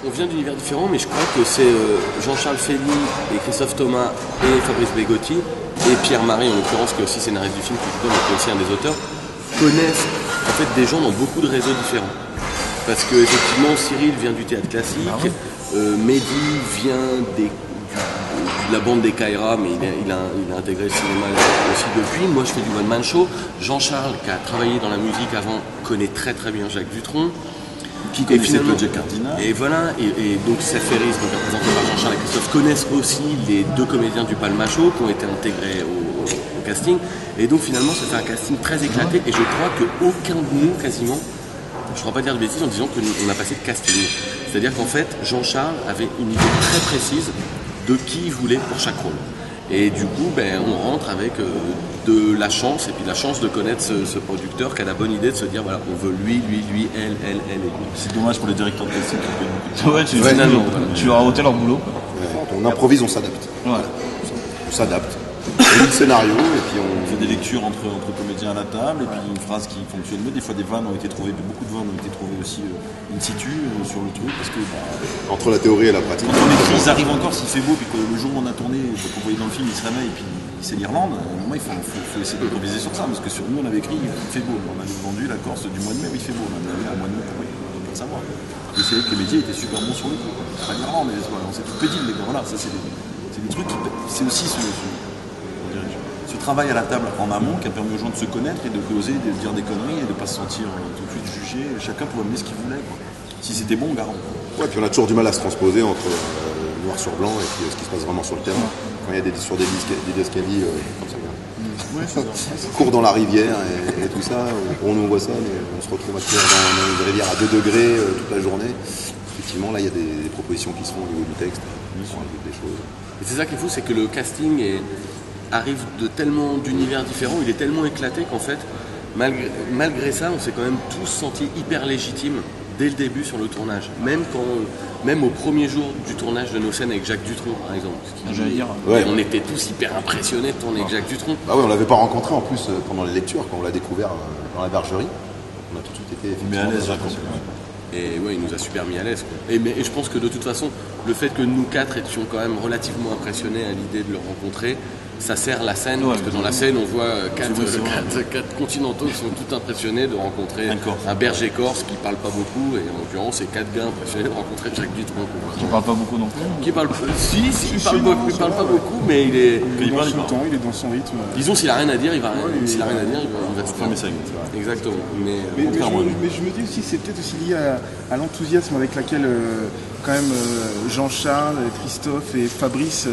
On vient d'univers différents, mais je crois que c'est Jean-Charles Fely et Christophe Thomas et Fabrice Bégotti et Pierre-Marie, en l'occurrence, qui est aussi scénariste du film, mais qui est aussi un des auteurs, connaissent en fait des gens dans beaucoup de réseaux différents. Parce que effectivement, Cyril vient du théâtre classique, Mehdi vient de la bande des Kaira, mais il a intégré le cinéma aussi depuis. Moi, je fais du one-man show. Jean-Charles, qui a travaillé dans la musique avant, connaît très très bien Jacques Dutronc. Qui connaissait le Jack Cardinal. Et voilà, et donc Safaris, donc représenté par Jean-Charles et Christophe, connaissent aussi les deux comédiens du Palma Show qui ont été intégrés au casting. Et donc finalement, ça fait un casting très éclaté. Et je crois qu'aucun de nous, quasiment, je ne crois pas dire de bêtises en disant qu'on a passé de casting. C'est-à-dire qu'en fait, Jean-Charles avait une idée très précise de qui il voulait pour chaque rôle. Et du coup, on rentre avec de la chance, et puis la chance de connaître ce producteur qui a la bonne idée de se dire, voilà, on veut lui, elle et lui. C'est dommage pour les directeurs de casting qui gagnent beaucoup de Ouais, tu leur as ôté leur boulot. On improvise, on s'adapte. Voilà. On s'adapte. On lit le scénario et puis on fait des lectures entre comédiens à la table et puis une phrase qui fonctionne mieux. Des fois, des vannes ont été trouvées, beaucoup de vannes ont été trouvées aussi in situ sur le truc parce que entre la théorie et la pratique. Quand on écrit, ils arrivent encore s'il fait beau, puis que le jour où on a tourné, qu'on voyait dans le film, il se réveille et puis c'est l'Irlande. À un moment, il faut essayer d'improviser sur ça parce que sur nous, on avait écrit il fait beau. On avait vendu la Corse du mois de mai où il fait beau. On avait au mois de mai pour pas le savoir. Et c'est vrai que les médias étaient super bons sur le coup. C'est pas l'Irlande, mais on s'est tout pédile, les gars. Voilà, ça c'est des trucs qui. C'est aussi ce travail à la table en amont qui a permis aux gens de se connaître et de oser de dire des conneries et de ne pas se sentir tout de suite jugé. Chacun pouvait amener ce qu'il voulait. Quoi. Si c'était bon, garant. Ouais, puis on a toujours du mal à se transposer entre noir sur blanc et puis ce qui se passe vraiment sur le terrain. Quand il y a sur des escaliers comme ça. Court dans la rivière et tout ça, on nous voit ça, mais on se retrouve à courir dans une rivière à 2 degrés toute la journée. Effectivement, là, il y a des propositions qui se font au niveau du texte, on rajoute des choses. Et c'est ça qui est fou, c'est que le casting arrive de tellement d'univers différents, il est tellement éclaté qu'en fait, malgré ça, on s'est quand même tous sentis hyper légitimes dès le début sur le tournage. Même au premier jour du tournage de nos scènes avec Jacques Dutronc, par exemple. J'allais dire. Ouais. On était tous hyper impressionnés de tourner avec Jacques Dutronc. Ah oui, on l'avait pas rencontré en plus pendant les lectures, quand on l'a découvert dans la bergerie. On a tout de suite été mais à l'aise, Jacques. Et ouais, il nous a super mis à l'aise. Et je pense que de toute façon, le fait que nous quatre étions quand même relativement impressionnés à l'idée de le rencontrer, ça sert la scène, parce que dans la scène, on voit quatre continentaux qui sont tout impressionnés de rencontrer un berger corse qui parle pas beaucoup, et en l'occurrence, c'est 4 gars impressionnés de rencontrer Jacques Dutronc. Qui parle pas beaucoup non plus. Qui parle il parle pas beaucoup, mais il est. Il est dans son temps, il est dans son rythme. Disons, s'il a rien à dire, il va tout fermer sa gueule. Exactement. Mais je me dis aussi, c'est peut-être aussi lié à l'enthousiasme avec laquelle quand même Jean-Charles, Christophe et Fabrice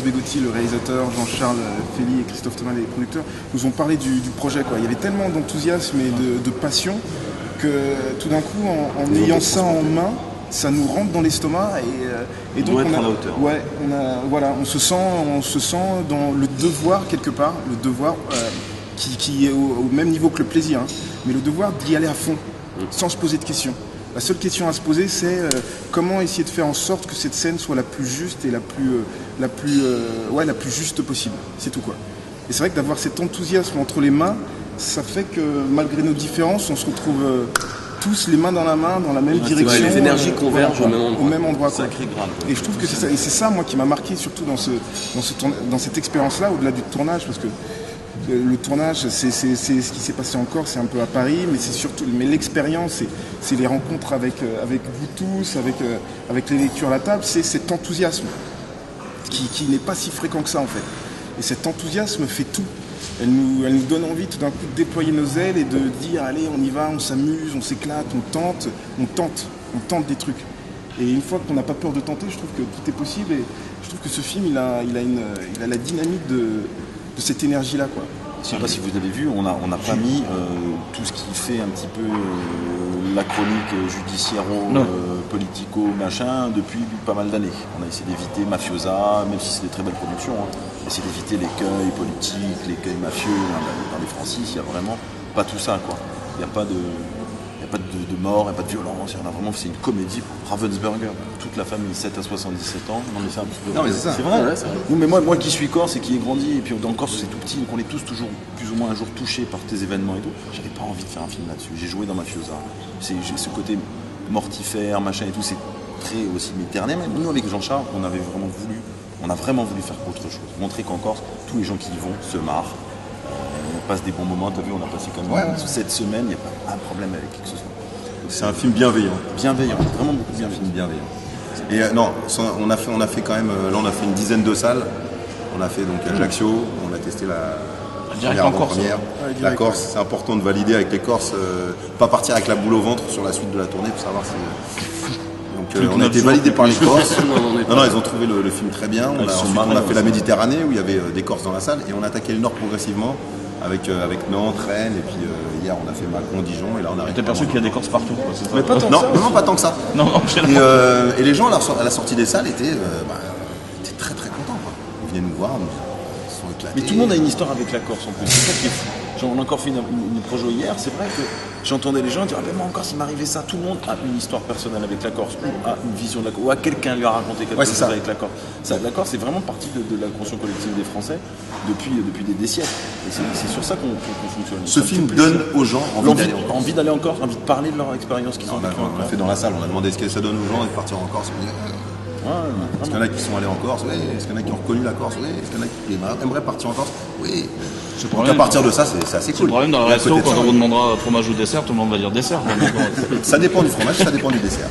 Bégotti, le réalisateur, Jean-Charles Fely et Christophe Thomas, les producteurs, nous ont parlé du projet. Quoi. Il y avait tellement d'enthousiasme et de passion que tout d'un coup, en ayant ça en main, ça nous rentre dans l'estomac et donc on à la hauteur. Ouais, on se sent dans le devoir quelque part, le devoir qui est au même niveau que le plaisir, hein, mais le devoir d'y aller à fond, sans se poser de questions. La seule question à se poser, c'est comment essayer de faire en sorte que cette scène soit la plus juste et la plus juste possible. C'est tout quoi. Et c'est vrai que d'avoir cet enthousiasme entre les mains, ça fait que malgré nos différences, on se retrouve tous les mains dans la main, dans la même direction. Les énergies convergent au même endroit. Sacré Graal. Et je trouve que c'est ça. Et c'est ça, moi, qui m'a marqué surtout dans cette expérience-là, au-delà du tournage, parce que le tournage, c'est ce qui s'est passé en Corse, c'est un peu à Paris, mais c'est surtout, l'expérience, c'est les rencontres avec vous tous, avec les lectures à la table, c'est cet enthousiasme qui n'est pas si fréquent que ça en fait. Et cet enthousiasme fait tout. Elle nous donne envie tout d'un coup de déployer nos ailes et de dire allez, on y va, on s'amuse, on s'éclate, on tente des trucs. Et une fois qu'on n'a pas peur de tenter, je trouve que tout est possible. Et je trouve que ce film, il a la dynamique de cette énergie-là, quoi. Je ne sais pas si vous avez vu, on n'a pas mis tout ce qui fait un petit peu la chronique judiciairo-politico, machin, depuis pas mal d'années. On a essayé d'éviter Mafiosa, même si c'est des très belles productions, essayer d'éviter l'écueil politique, l'écueil mafieux. Dans les Francis, il n'y a vraiment pas tout ça, quoi. Il n'y a pas de mort, il n'y a pas de violence, c'est une comédie pour Ravensburger. Toute la famille, 7 à 77 ans, on en fait un petit peu. Non mais c'est ça. C'est vrai, c'est vrai. Non, mais moi qui suis corse et qui ai grandi, et puis dans le Corse c'est tout petit, donc on est tous toujours plus ou moins un jour touchés par tes événements et tout. J'avais pas envie de faire un film là-dessus. J'ai joué dans Mafiosa. J'ai ce côté mortifère, machin et tout, très aussi méditerranéen. Mais nous, avec Jean-Charles, on a vraiment voulu faire autre chose. Montrer qu'en Corse, tous les gens qui y vont se marrent, on passe des bons moments. T'as vu, on a passé quand même cette semaine, il n'y a pas un problème avec qui que ce soit. C'est un film bienveillant. Bienveillant, vraiment beaucoup C'est un bienveillant. film bienveillant. Et non, on a fait quand même, là on a fait une dizaine de salles. On a fait donc Ajaccio, on a testé la Direct première en Corse. avant-première. direct, La Corse, c'est important de valider avec les Corses, pas partir avec la boule au ventre sur la suite de la tournée pour savoir si. Donc on a été validé par les Corses. Non, ils ont trouvé le film très bien. Ensuite, on a fait la Méditerranée où il y avait des Corses dans la salle et on a attaqué le Nord progressivement avec Nantes, Rennes et puis hier on a fait Macron, Dijon et là on arrive. T'es perçu qu'il y a des Corses partout, quoi, c'est ça? Mais pas tant Non, que ça. non, pas tant que ça. Non, Et les gens à la sortie des salles étaient très très contents. Quoi. Ils venaient nous voir, ils se sont éclatés. Mais tout le monde a une histoire avec la Corse en plus, c'est ça qui est fou. Genre, on a encore fait une projo hier, c'est vrai que j'entendais les gens dire ah ben moi encore s'il m'arrivait ça, tout le monde a une histoire personnelle avec la Corse, ou a une vision de la Corse, ou à quelqu'un lui a raconté quelque chose avec la Corse. La Corse c'est vraiment partie de la conscience collective des Français depuis des siècles. Et c'est sur ça qu'on fonctionne. Ce film donne aux gens envie d'aller en Corse, envie de parler de leur expérience qu'ils ont vécue en On l'a Corse. fait dans la salle, on a demandé ce que ça donne aux gens de partir en Corse. Est-ce qu'il y en a qui sont allés en Corse? Oui. Est-ce qu'il y en a qui ont reconnu la Corse? Oui. Est-ce qu'il y en a qui aimeraient partir en Corse? Oui. Donc à partir de ça, c'est assez C'est cool. le problème dans le Et à resto, côté de quand ça, on vous demandera fromage ou dessert, tout le monde va dire dessert. ça dépend du fromage, ça dépend du dessert.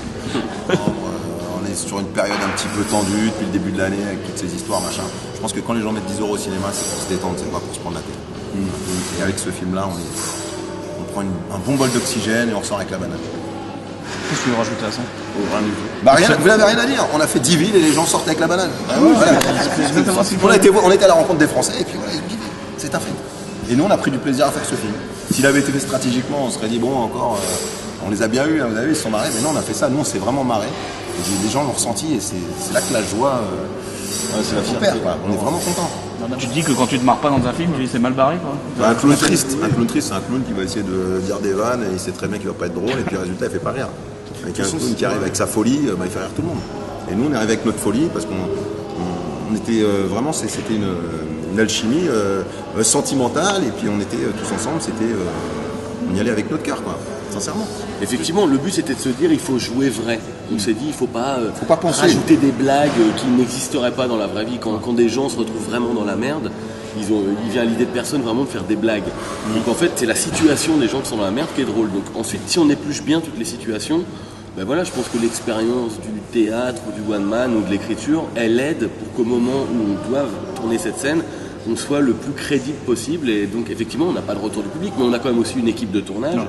On est sur une période un petit peu tendue depuis le début de l'année avec toutes ces histoires, machin. Je pense que quand les gens mettent 10 € au cinéma, c'est pour se détendre, c'est pas pour se prendre la tête. Et avec ce film-là, on prend un bon bol d'oxygène et on ressort avec la banane. Qu'est-ce que tu veux rajouter à ça? Vous n'avez rien à dire, on a fait 10 villes et les gens sortent avec la banane. Voilà. On était à la rencontre des Français et puis voilà, ils ont kiffé. C'est un film. Et nous on a pris du plaisir à faire ce film. S'il avait été fait stratégiquement, on serait dit bon encore, on les a bien eus, hein, vous avez vu, ils se sont marrés, mais non on a fait ça, nous on s'est vraiment marré. Et les gens l'ont ressenti et c'est là que la joie C'est la fierté. opère, quoi. On est vraiment content. Tu te dis que quand tu te marres pas dans un film, tu dis c'est mal barré, quoi. Un clown triste, c'est un clown qui va essayer de dire des vannes et il sait très bien qu'il va pas être drôle et puis le résultat il fait pas rire. Avec un clown qui arrive avec sa folie, il fait rire tout le monde. Et nous on est arrivé avec notre folie parce qu'on était vraiment, c'était une alchimie sentimentale et puis on était tous ensemble, on y allait avec notre cœur quoi, sincèrement. Effectivement, le but c'était de se dire il faut jouer vrai. On s'est dit il faut pas penser. rajouter des blagues qui n'existeraient pas dans la vraie vie. Quand des gens se retrouvent vraiment dans la merde, il vient à l'idée de personne vraiment de faire des blagues. Donc en fait c'est la situation des gens qui sont dans la merde qui est drôle. Donc ensuite si on épluche bien toutes les situations, ben voilà, je pense que l'expérience du théâtre ou du one man ou de l'écriture, elle aide pour qu'au moment où on doit tourner cette scène, on soit le plus crédible possible. Et donc effectivement on n'a pas de retour du public, mais on a quand même aussi une équipe de tournage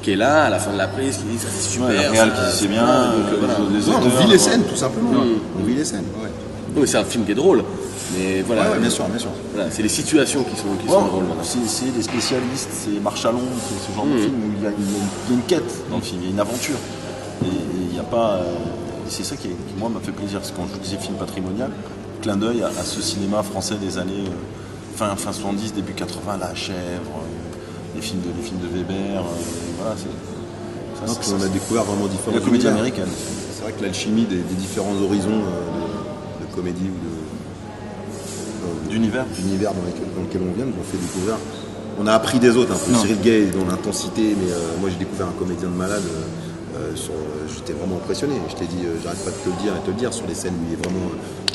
qui est là à la fin de la prise, qui dit ça c'est super, la réal qui dit c'est bien, voilà. On vit les scènes tout simplement. On vit les scènes. Ouais. Oui, c'est un film qui est drôle, mais voilà, Ouais, bien sûr. voilà, c'est les situations qui sont drôles. Voilà. C'est des spécialistes, c'est Marchalon, c'est ce genre de film où il y a une quête dans le film, il y a une aventure. Et il n'y a pas. C'est ça qui moi m'a fait plaisir, parce que quand je disais film patrimonial, clin d'œil à ce cinéma français des années fin 70, début 80, La Chèvre, les films de Weber, voilà, Donc, on a découvert vraiment différents la comédie univers. américaine. C'est vrai que l'alchimie des différents horizons de comédie ou D'univers. d'univers dans lequel on vient, nous ont fait découvrir. On a appris des autres, un peu Cyril Gay dans l'intensité, mais moi j'ai découvert un comédien de malade. J'étais vraiment impressionné. Je t'ai dit, j'arrête pas de te le dire, sur les scènes où il est vraiment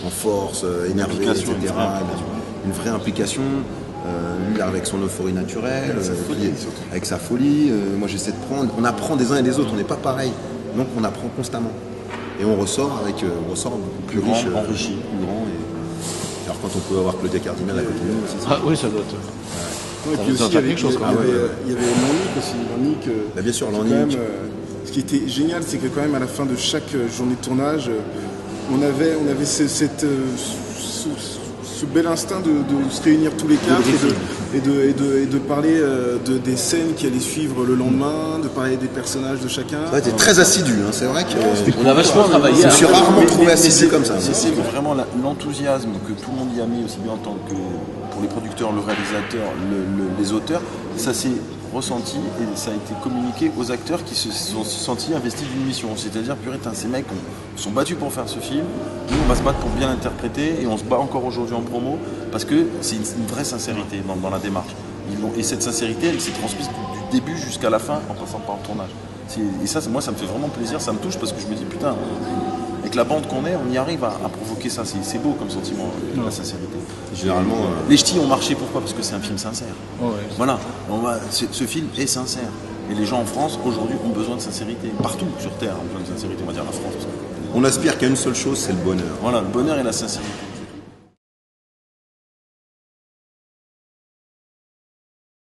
en force, énervé, etc. Implication, Une vraie implication. Lui avec son euphorie naturelle, folie, avec sa folie. Moi j'essaie de prendre. On apprend des uns et des autres, on n'est pas pareil. Donc on apprend constamment. Et on ressort beaucoup plus riche, enrichi. plus grand. Et... Alors quand on peut avoir Claudia Cardinal à côté de nous aussi, c'est... Ah oui, ça doit être. Ouais, et puis Ça aussi, doit il y avait, faire quelque chose, quoi. il y avait Lannick aussi. Lannick, Bah, bien sûr, c'est quand Lannick. même, ce qui était génial, c'est que quand même à la fin de chaque journée de tournage, on avait ce bel instinct de se réunir tous les quatre et de parler des scènes qui allaient suivre le lendemain, de parler des personnages de chacun. Ça a été très assidu, hein. C'est vrai que On a vachement travaillé. je me suis rarement trouvé assidu comme ça. C'est vraiment l'enthousiasme que tout le monde y a mis, aussi bien en tant que pour les producteurs, le réalisateur, les auteurs. Ça s'est ressenti et ça a été communiqué aux acteurs qui se sont sentis investis d'une mission. C'est-à-dire, purée, ces mecs sont battus pour faire ce film, nous on va se battre pour bien l'interpréter et on se bat encore aujourd'hui en promo parce que c'est une vraie sincérité dans la démarche. Et cette sincérité, elle s'est transmise du début jusqu'à la fin en passant par le tournage. Et ça, moi, ça me fait vraiment plaisir, ça me touche parce que je me dis, putain, avec la bande qu'on est, on y arrive à provoquer ça. C'est beau comme sentiment, la sincérité. Généralement, Les Ch'tis ont marché, pourquoi? Parce que c'est un film sincère. Voilà, ce film est sincère. Et les gens en France, aujourd'hui, ont besoin de sincérité. Partout sur Terre, ont besoin de sincérité, on va dire la France. on aspire qu'à une seule chose, c'est le bonheur. Voilà, le bonheur et la sincérité.